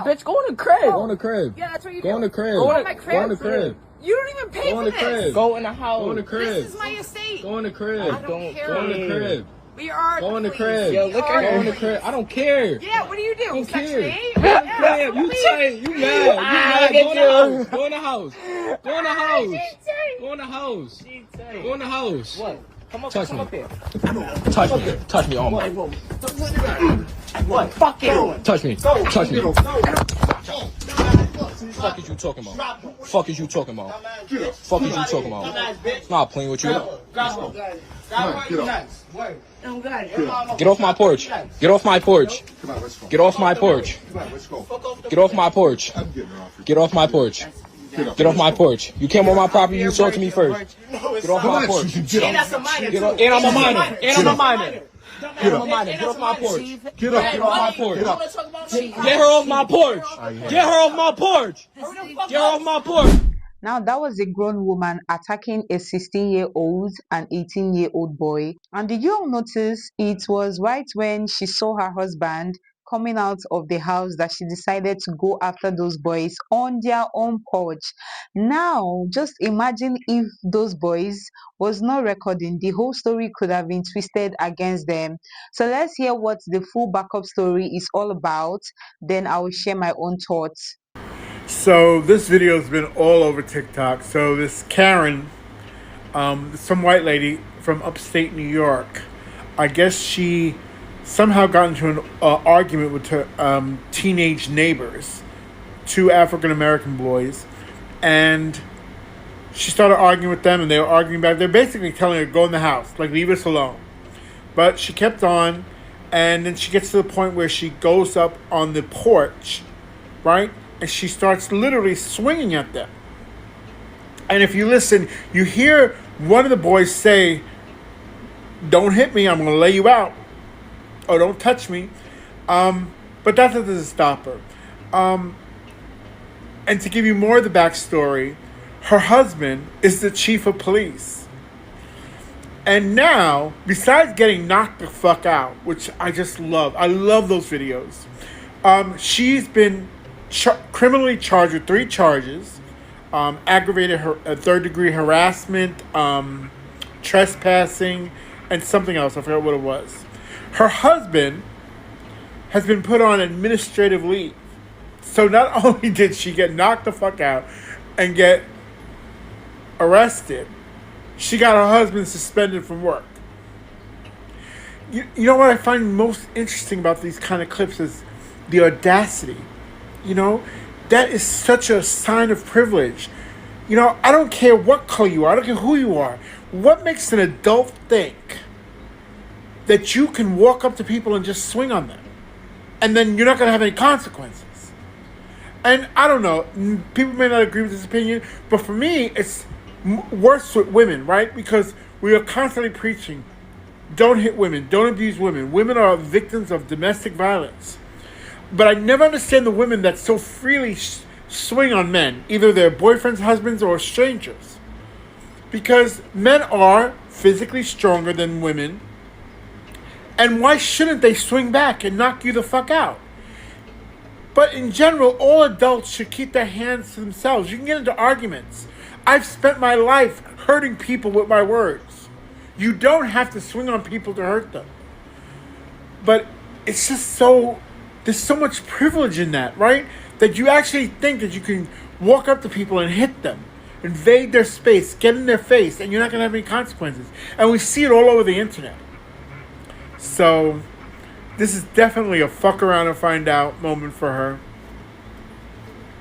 Bitch, go in the crib. Go in the crib. Yeah, that's what you Go do. in the crib. Go in my crib. Go in the crib. You don't even pay Go in for the this. crib. Go in the house. Go in the crib. This is my estate. Go in the crib. I don't care. Go in the crib. We are Go in the police. crib. Yo, look at Go her. in the crib. I don't care. Yeah, what do you do? I don't Section care. 8? Go in the crib. You tight. You mad. You mad. Look at Go in the house. Go in the house. Go in the house. Go in the house. Go Go in the house. What? Come up, Touch come me. up here. Touch me. Touch me. Oh my. What? Fuck it. Touch me. Touch me. Fuck is you talking about? Fuck is you talking about? Fuck is you talking about? Not playing with you. Get off my porch. Get off my porch. Get off my porch. Get off my porch. Get off my porch. Get off my porch. You came on my property, you talked to me first. Get off my porch. And that's a minor. And I'm a minor. And I'm a minor. Get off my Get off my porch. Get off my porch. Get her off my porch. Get her off my porch. Get her off my porch. Now, that was a grown woman attacking a 16-year-old and 18-year-old boy. And did you all notice it was right when she saw her husband coming out of the house that she decided to go after those boys on their own porch? Now, just imagine if those boys was not recording, the whole story could have been twisted against them. So let's hear what the full backup story is all about. Then I will share my own thoughts. So this video has been all over TikTok. So this Karen, some white lady from upstate New York, I guess she somehow got into an argument with her teenage neighbors, two African-American boys, and she started arguing with them, and they were arguing back. They're basically telling her, go in the house, like leave us alone. But she kept on, and then she gets to the point where she goes up on the porch, right? And she starts literally swinging at them. And if you listen, you hear one of the boys say, don't hit me, I'm going to lay you out. Or don't touch me. But that doesn't stop her. And to give you more of the backstory, her husband is the chief of police. And now, besides getting knocked the fuck out, which I just love. I love those videos. She's been criminally charged with 3 charges. Aggravated third-degree harassment, trespassing, and something else. I forgot what it was. Her husband has been put on administrative leave. So not only did she get knocked the fuck out and get arrested, she got her husband suspended from work. You know what I find most interesting about these kind of clips is the audacity. You know, that is such a sign of privilege. You know, I don't care what color you are. I don't care who you are. What makes an adult think that you can walk up to people and just swing on them, and then you're not going to have any consequences? And I don't know. People may not agree with this opinion, but for me, it's worse with women, right? Because we are constantly preaching, don't hit women, don't abuse women. Women are victims of domestic violence. But I never understand the women that so freely swing on men, either their boyfriends, husbands, or strangers. Because men are physically stronger than women. And why shouldn't they swing back and knock you the fuck out? But in general, all adults should keep their hands to themselves. You can get into arguments. I've spent my life hurting people with my words. You don't have to swing on people to hurt them. But it's just so... There's so much privilege in that, right? That you actually think that you can walk up to people and hit them, invade their space, get in their face, and you're not going to have any consequences. And we see it all over the internet. So, this is definitely a fuck around and find out moment for her.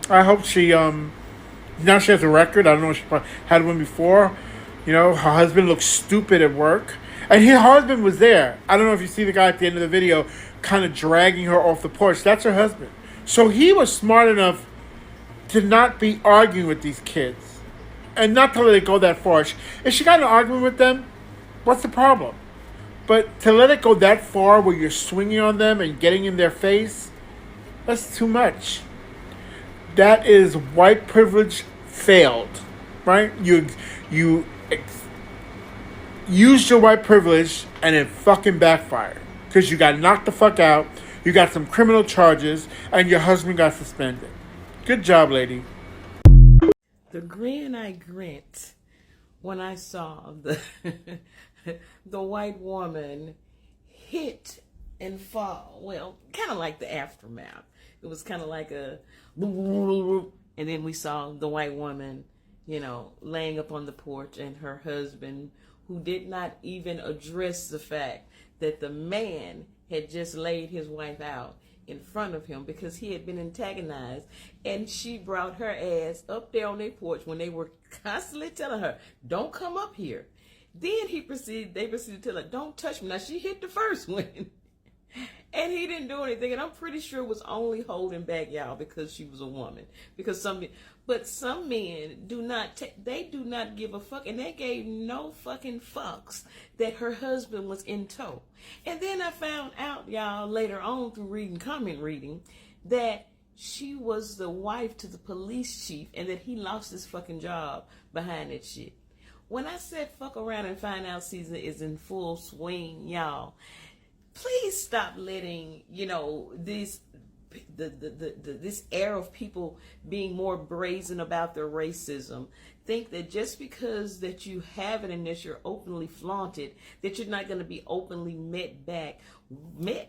I hope she, now she has a record. I don't know if she had one before. You know, her husband looks stupid at work. And her husband was there. I don't know if you see the guy at the end of the video kind of dragging her off the porch. That's her husband. So he was smart enough to not be arguing with these kids. And not to let it go that far. If she got in an argument with them, what's the problem? But to let it go that far where you're swinging on them and getting in their face, that's too much. That is white privilege failed. Right? You used your white privilege and it fucking backfired. Because you got knocked the fuck out. you got some criminal charges, and your husband got suspended. Good job, lady. The grin I grint when I saw the white woman hit and fall. Well, kind of like the aftermath. It was kind of like a, and then we saw the white woman, laying up on the porch, and her husband, who did not even address the fact that the man had just laid his wife out in front of him because he had been antagonized, and she brought her ass up there on their porch when they were constantly telling her, don't come up here. Then they proceeded to tell her, don't touch me. Now she hit the first one and he didn't do anything, and I'm pretty sure was only holding back, y'all, because she was a woman. Because some men do not give a fuck, and they gave no fucking fucks that her husband was in tow. And then I found out, y'all, later on through comment reading, that she was the wife to the police chief, and that he lost his fucking job behind that shit. When I said fuck around and find out season is in full swing, y'all, please stop letting, this air of people being more brazen about their racism think that just because that you have it and that you're openly flaunted, that you're not going to be openly met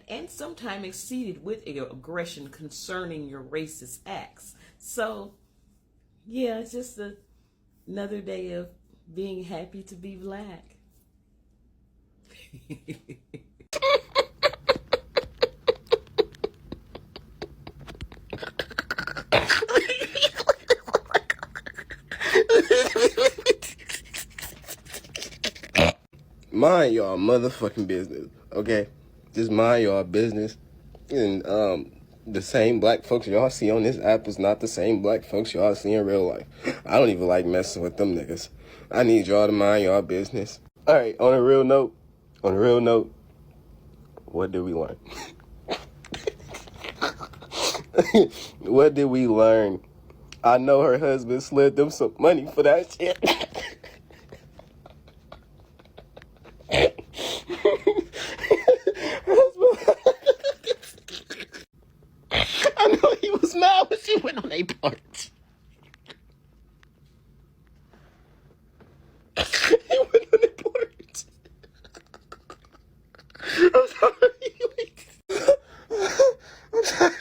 and sometimes exceeded with aggression concerning your racist acts. So, yeah, it's just another day of being happy to be black. Mind y'all motherfucking business, okay? Just mind y'all business. And the same black folks y'all see on this app is not the same black folks y'all see in real life. I don't even like messing with them niggas. I need y'all to mind y'all business. All right, on a real note, what did we learn? What did we learn? I know her husband slid them some money for that shit. I know he was mad when she went on a porch. He went on a porch. I'm sorry. I'm sorry.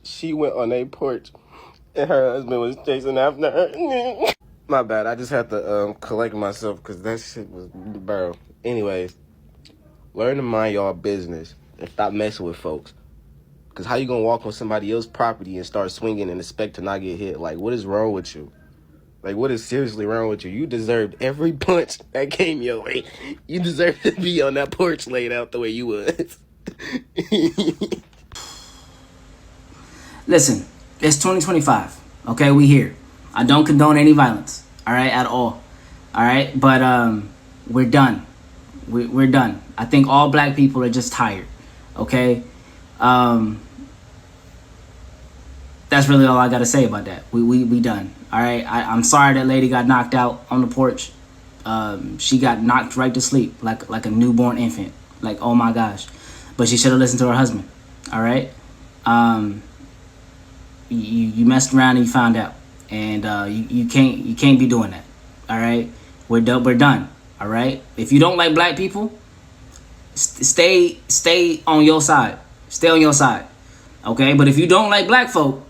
She went on a porch and her husband was chasing after her. My bad. I just had to collect myself because that shit was, bro. Anyways, learn to mind y'all business and stop messing with folks. Because how you gonna walk on somebody else's property and start swinging and expect to not get hit? Like, what is wrong with you? Like, what is seriously wrong with you? You deserved every punch that came your way. You deserve to be on that porch laid out the way you was. Listen, it's 2025. Okay, we here. I don't condone any violence. All right, at all. All right, but we're done. We're done. I think all black people are just tired. Okay, that's really all I gotta say about that. We done. All right, I'm sorry that lady got knocked out on the porch. She got knocked right to sleep like a newborn infant. Like, oh my gosh, but she should have listened to her husband. All right, you messed around and you found out, and you can't be doing that. All right, we're done. All right, if you don't like black people, stay on your side. Stay on your side. Okay, but if you don't like black folk,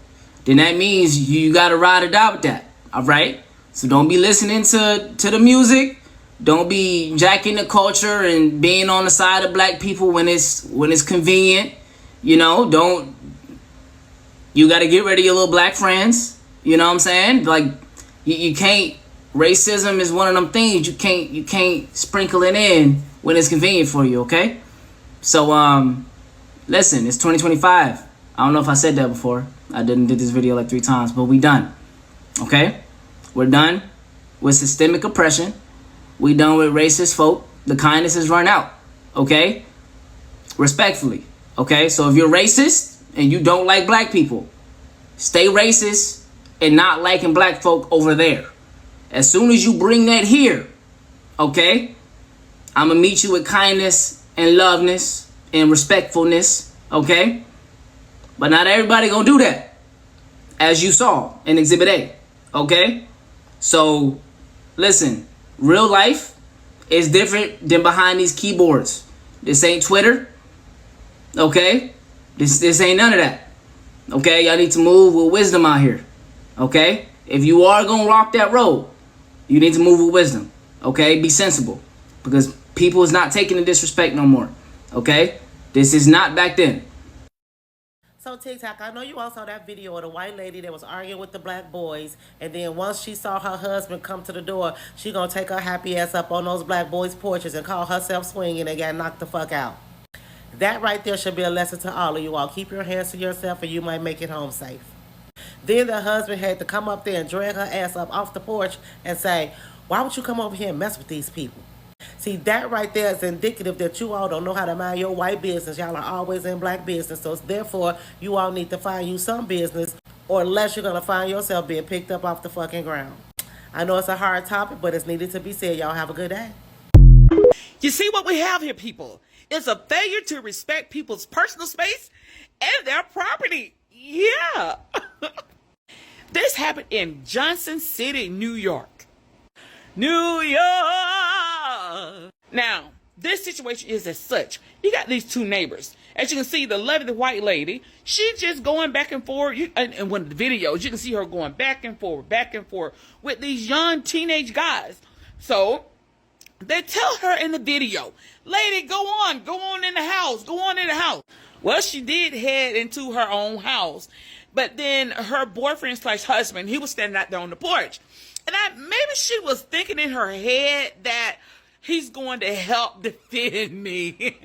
then that means you gotta ride or die with that. All right, so don't be listening to the music. Don't be jacking the culture and being on the side of black people when it's convenient. You know, you got to get rid of your little black friends. You know what I'm saying? Like, you can't. Racism is one of them things you can't sprinkle it in when it's convenient for you. Okay, so listen, it's 2025. I don't know if I said that before. I did this video like 3 times, but we done. Okay, we're done with systemic oppression. We done with racist folk. The kindness has run out. Okay, respectfully. Okay, so if you're racist and you don't like black people, stay racist and not liking black folk over there. As soon as you bring that here, okay, I'm going to meet you with kindness and loveness and respectfulness, okay? But not everybody gonna do that, as you saw in Exhibit A, okay? So, listen, real life is different than behind these keyboards. This ain't Twitter, okay? This ain't none of that, okay? Y'all need to move with wisdom out here, okay? If you are gonna rock that road, you need to move with wisdom, okay? Be sensible, because people is not taking the disrespect no more, okay? This is not back then. So TikTok, I know you all saw that video of the white lady that was arguing with the black boys, and then once she saw her husband come to the door, she gonna take her happy ass up on those black boys' porches and call herself swinging and got knocked the fuck out. That right there should be a lesson to all of you all. Keep your hands to yourself and you might make it home safe. Then the husband had to come up there and drag her ass up off the porch and say, why would you come over here and mess with these people? See, that right there is indicative that you all don't know how to mind your white business. Y'all are always in black business. So therefore, you all need to find you some business, or unless you're going to find yourself being picked up off the fucking ground. I know it's a hard topic, but it's needed to be said. Y'all have a good day. You see what we have here, people? It's a failure to respect people's personal space and their property. Yeah. This happened in Johnson City, New York. New York. Now, this situation is as such. You got these two neighbors. As you can see, the lovely white lady, she just going back and forth. And one of the videos, you can see her going back and forth with these young teenage guys. So they tell her in the video, lady, go on in the house, Well, she did head into her own house, but then her boyfriend / husband, he was standing out there on the porch. And maybe she was thinking in her head that he's going to help defend me.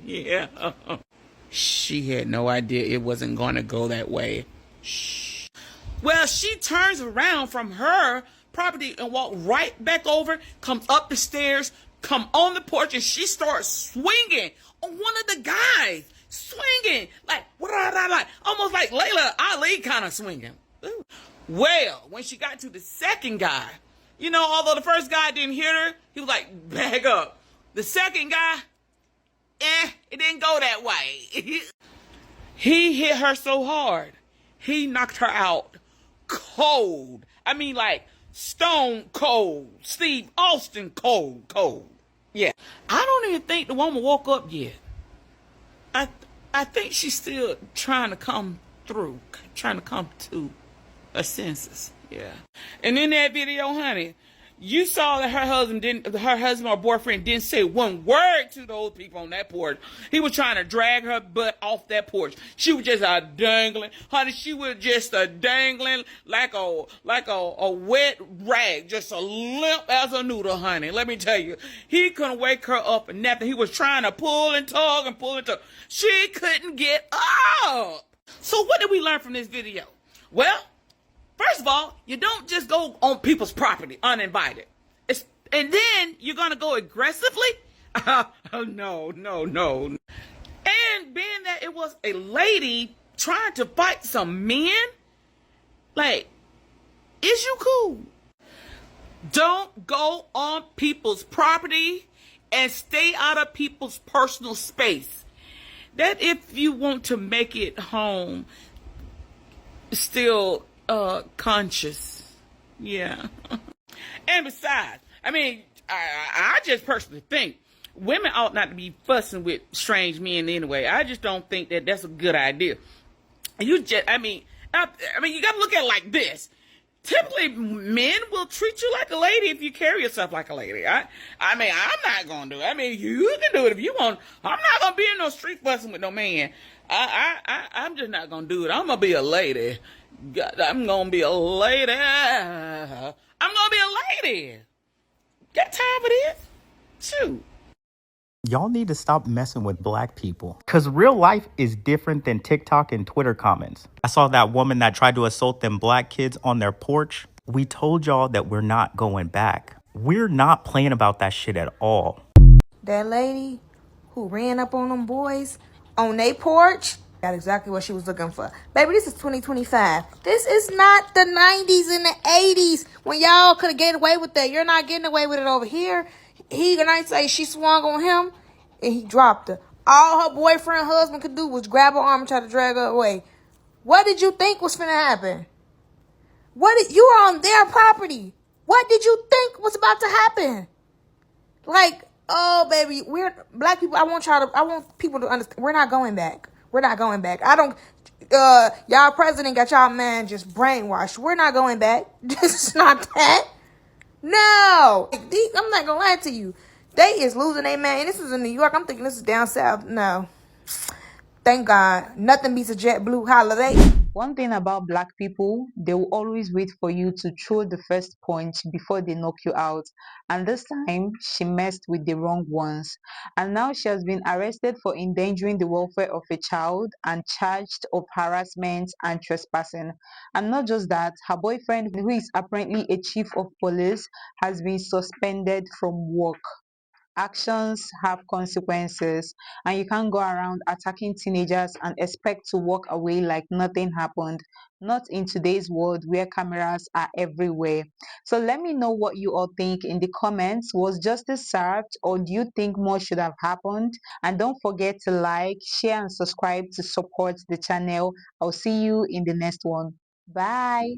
Yeah. She had no idea it wasn't going to go that way. Shh. Well, she turns around from her property and walk right back over, comes up the stairs, come on the porch, and she starts swinging on one of the guys. Swinging like almost like Layla Ali kind of swinging. Ooh. Well, when she got to the second guy, you know, although the first guy didn't hit her, he was like, back up. The second guy, it didn't go that way. He hit her so hard, he knocked her out cold. I mean, like stone cold. Steve Austin cold. Yeah. I don't even think the woman woke up yet. I think she's still trying to come to her senses. Yeah. And in that video, honey, you saw that her husband or boyfriend didn't say one word to those people on that porch. He was trying to drag her butt off that porch. She was just dangling. Honey, she was just dangling like a wet rag, just a limp as a noodle, honey. Let me tell you, he couldn't wake her up and nothing. He was trying to pull and tug. She couldn't get up. So what did we learn from this video? Well, first of all, you don't just go on people's property uninvited. And then you're going to go aggressively? No. And being that it was a lady trying to fight some men, like, is you cool? Don't go on people's property and stay out of people's personal space. That if you want to make it home, still conscious. Yeah. And besides, I mean, I just personally think women ought not to be fussing with strange men anyway. I just don't think that that's a good idea. You gotta look at it like this. Typically, men will treat you like a lady if you carry yourself like a lady. I'm not gonna do it. I mean, you can do it if you want. I'm not gonna be in no street fussing with no man. I'm just not gonna do it. I'm gonna be a lady. I'm gonna be a lady. Got time for this? Shoot. Y'all need to stop messing with black people. Because real life is different than TikTok and Twitter comments. I saw that woman that tried to assault them black kids on their porch. We told y'all that we're not going back. We're not playing about that shit at all. That lady who ran up on them boys on their porch got exactly what she was looking for. Baby, this is 2025. This is not the 90s and the 80s when y'all could have get away with that. You're not getting away with it over here. He gonna say she swung on him and he dropped her. All her boyfriend, husband could do was grab her arm and try to drag her away. What did you think was finna happen? You were on their property. What did you think was about to happen? Like, oh baby, we're black people. I want people to understand. We're not going back. We're not going back. I don't. Y'all president got y'all man just brainwashed. We're not going back. This is not that. No, I'm not gonna lie to you. They is losing their man. And this is in New York. I'm thinking this is down south. No, thank God. Nothing beats a JetBlue holiday. One thing about black people, they will always wait for you to throw the first punch before they knock you out. And this time, she messed with the wrong ones. And now she has been arrested for endangering the welfare of a child and charged of harassment and trespassing. And not just that, her boyfriend, who is apparently a chief of police, has been suspended from work. Actions have consequences, and you can't go around attacking teenagers and expect to walk away like nothing happened. Not in today's world where cameras are everywhere. So let me know what you all think in the comments. Was justice served, or do you think more should have happened? And don't forget to like, share, and subscribe to support the channel. I'll see you in the next one. Bye.